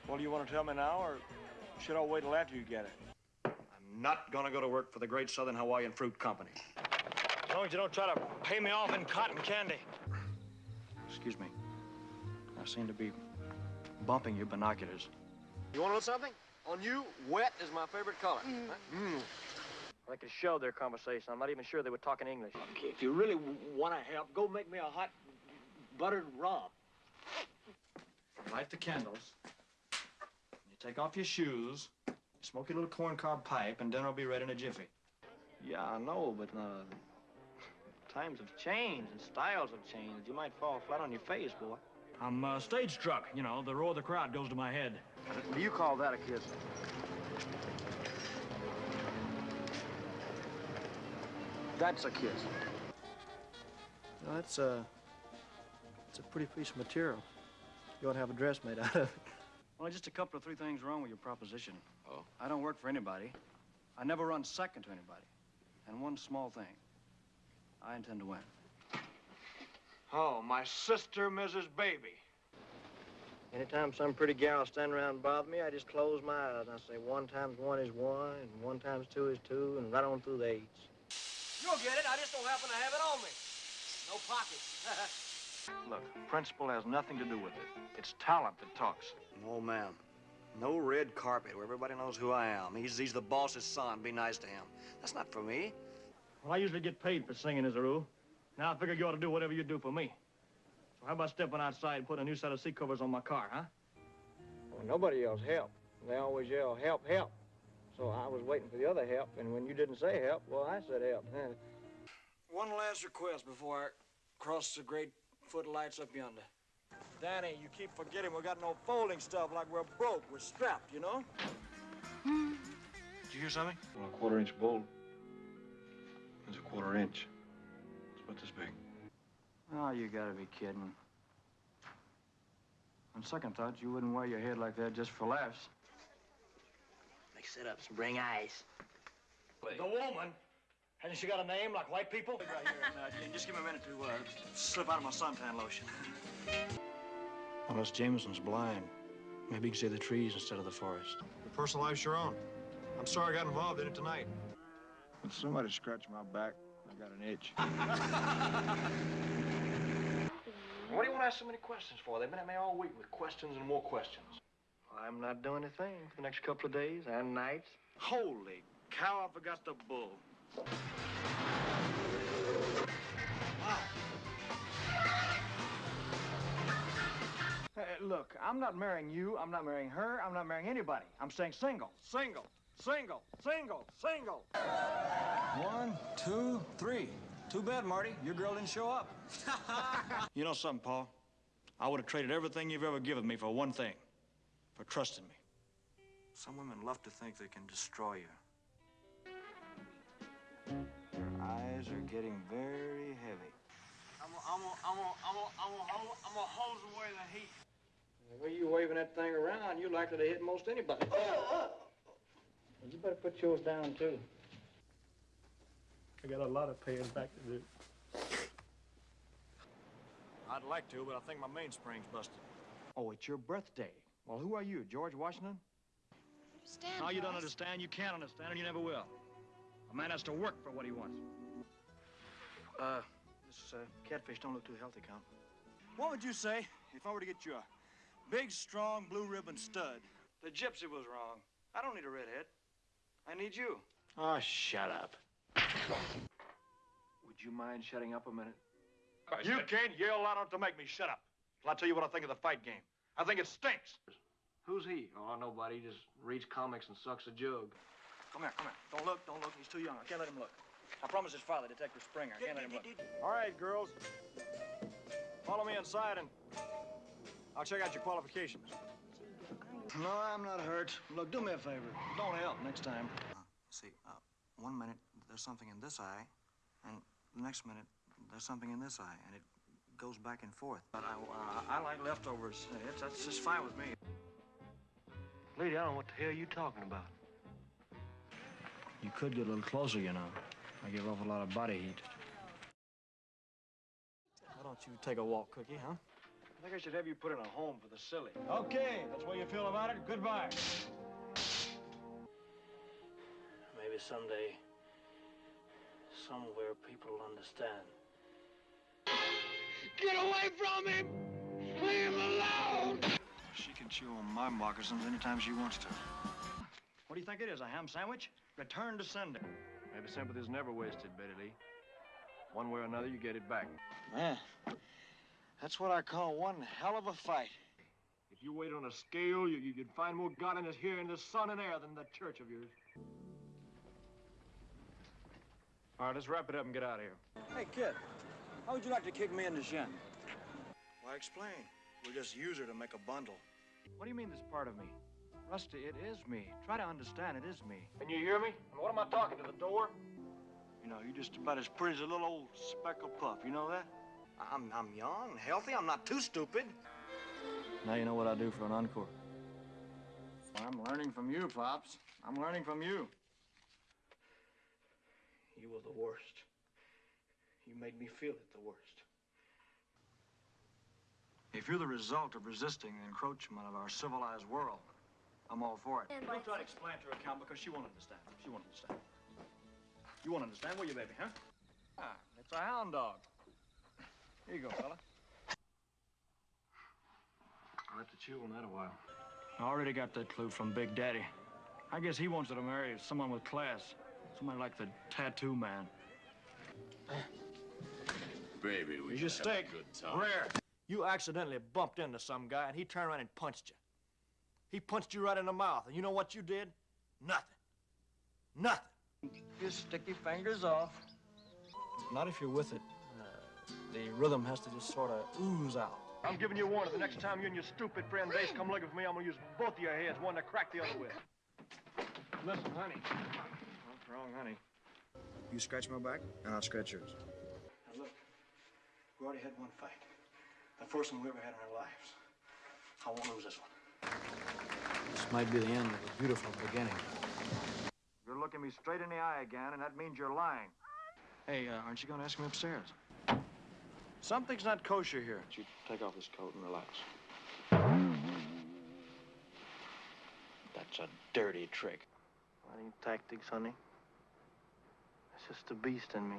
Well, do you want to tell me now, or should I wait till after you get it? I'm not gonna go to work for the Great Southern Hawaiian Fruit Company. As long as you don't try to pay me off in cotton candy. Excuse me. I seem to be bumping your binoculars. You want to know something? On you, wet is my favorite color. I could show their conversation. I'm not even sure they were talking English. Okay, if you really want to help, go make me a hot buttered rum. Light the candles. You take off your shoes, smoke your little corncob pipe, and dinner will be ready in a jiffy. Yeah, I know, but times have changed and styles have changed. You might fall flat on your face, boy. I'm stage struck. You know, the roar of the crowd goes to my head. Do you call that a kiss? That's a kiss. No, it's a pretty piece of material. You ought to have a dress made out of it. Well, just a couple of 3 things wrong with your proposition. Oh? I don't work for anybody. I never run second to anybody. And one small thing. I intend to win. Oh, my sister, Mrs. Baby. Anytime some pretty gal stand around and bother me, I just close my eyes and I say 1 times 1 is 1, and 1 times 2 is 2, and right on through the 8s. You'll get it. I just don't happen to have it on me. No pockets. Look, principle has nothing to do with it. It's talent that talks. No, ma'am. No red carpet where everybody knows who I am. He's the boss's son. Be nice to him. That's not for me. Well, I usually get paid for singing as a rule. Now I figure you ought to do whatever you do for me. So how about stepping outside and putting a new set of seat covers on my car, huh? Well, nobody yells help. They always yell help, help. So I was waiting for the other help, and when you didn't say help, well, I said help. One last request before I cross the great footlights up yonder. Danny, you keep forgetting we got no folding stuff like we're broke. We're strapped, you know? Did you hear something? Well, a 1/4-inch bolt is a 1/4 inch. It's about this big. Oh, you gotta be kidding. On second thought, you wouldn't wear your head like that just for laughs. Mix it up, some bring eyes. The woman, hasn't she got a name like white people? Right here. Just give me a minute to slip out of my suntan lotion. Unless Jameson's blind, maybe he can see the trees instead of the forest. Your personal life's your own. I'm sorry I got involved in it tonight. When somebody scratched my back, I got an itch. What do you want to ask so many questions for? They've been at me all week with questions and more questions. I'm not doing a thing for the next couple of days and nights. Holy cow, I forgot the bull. Hey, look, I'm not marrying you, I'm not marrying her, I'm not marrying anybody. I'm saying single, single, single, single, single. 1, 2, 3. Too bad, Marty. Your girl didn't show up. You know something, Paul? I would have traded everything you've ever given me for one thing. For trusting me. Some women love to think they can destroy you. Your eyes are getting very heavy. I'm gonna hose away the heat. The way you waving that thing around, you're likely to hit most anybody. Well, you better put yours down, too. I got a lot of paying back to do. I'd like to, but I think my mainspring's busted. Oh, it's your birthday. Well, who are you, George Washington? Understand, No, you don't Ross. understand. You can't understand, and you never will. A man has to work for what he wants. This catfish don't look too healthy, Count. What would you say if I were to get you a big, strong, blue ribbon stud? The gypsy was wrong. I don't need a redhead. I need you. Oh, shut up. Would you mind shutting up a minute? You can't yell loud enough to make me shut up. Well, I'll tell you what I think of the fight game. I think it stinks. Who's he? Oh, nobody. He just reads comics and sucks a jug. Come here, come here. Don't look, don't look. He's too young. I can't let him look. I promised his father, Detective Springer. I can't let him look. All right, girls. Follow me inside, and I'll check out your qualifications. No, I'm not hurt. Look, do me a favor. Don't help next time. See, 1 minute, there's something in this eye, and the next minute, there's something in this eye, and it goes back and forth. But I like leftovers. That's just fine with me. Lady, I don't know what the hell you're talking about. You could get a little closer, you know. I give off a lot of body heat. Why don't you take a walk, Cookie, huh? I think I should have you put in a home for the silly. Okay, that's the way you feel about it. Goodbye. Maybe someday, somewhere, people will understand. Get away from him! Leave him alone! She can chew on my moccasins anytime she wants to. What do you think it is, a ham sandwich? Return to sender. Maybe sympathy's never wasted, Betty Lee. One way or another, you get it back. Man, that's what I call one hell of a fight. If you weighed on a scale, you'd find more godliness here in the sun and air than that church of yours. All right, let's wrap it up and get out of here. Hey, kid, how would you like to kick me in the shin? Why, explain. We'll just use her to make a bundle. What do you mean this part of me? Rusty, it is me. Try to understand, it is me. Can you hear me? What am I talking to, the door? You know, you're just about as pretty as a little old speckled pup. You know that? I'm young, healthy. I'm not too stupid. Now you know what I do for an encore. I'm learning from you, Pops. I'm learning from you. You were the worst. You made me feel it the worst. If you're the result of resisting the encroachment of our civilized world, I'm all for it. Don't try to explain to her, Count, because she won't understand. She won't understand. You won't understand, will you, baby, huh? Ah, it's a hound dog. Here you go, fella. I'll have to chew on that a while. I already got that clue from Big Daddy. I guess he wants her to marry someone with class. Somebody like the tattoo man. Baby, we Your should have steak, a good time. rare. You accidentally bumped into some guy, and he turned around and punched you. He punched you right in the mouth, and you know what you did? Nothing. Nothing. Your sticky fingers off. Not if you're with it. The rhythm has to just sort of ooze out. I'm giving you a warning. The next time you and your stupid friend Ace come looking for me, I'm gonna use both of your heads, one to crack the other with. Listen, honey. What's wrong, honey? You scratch my back, and I'll scratch yours. Now, look. We already had one fight. The first one we ever had in our lives. I won't lose this one. This might be the end of a beautiful beginning. You're looking me straight in the eye again, and that means you're lying. Hey, aren't you going to ask me upstairs? Something's not kosher here. You take off this coat and relax. That's a dirty trick. Fighting tactics, honey. It's just the beast in me.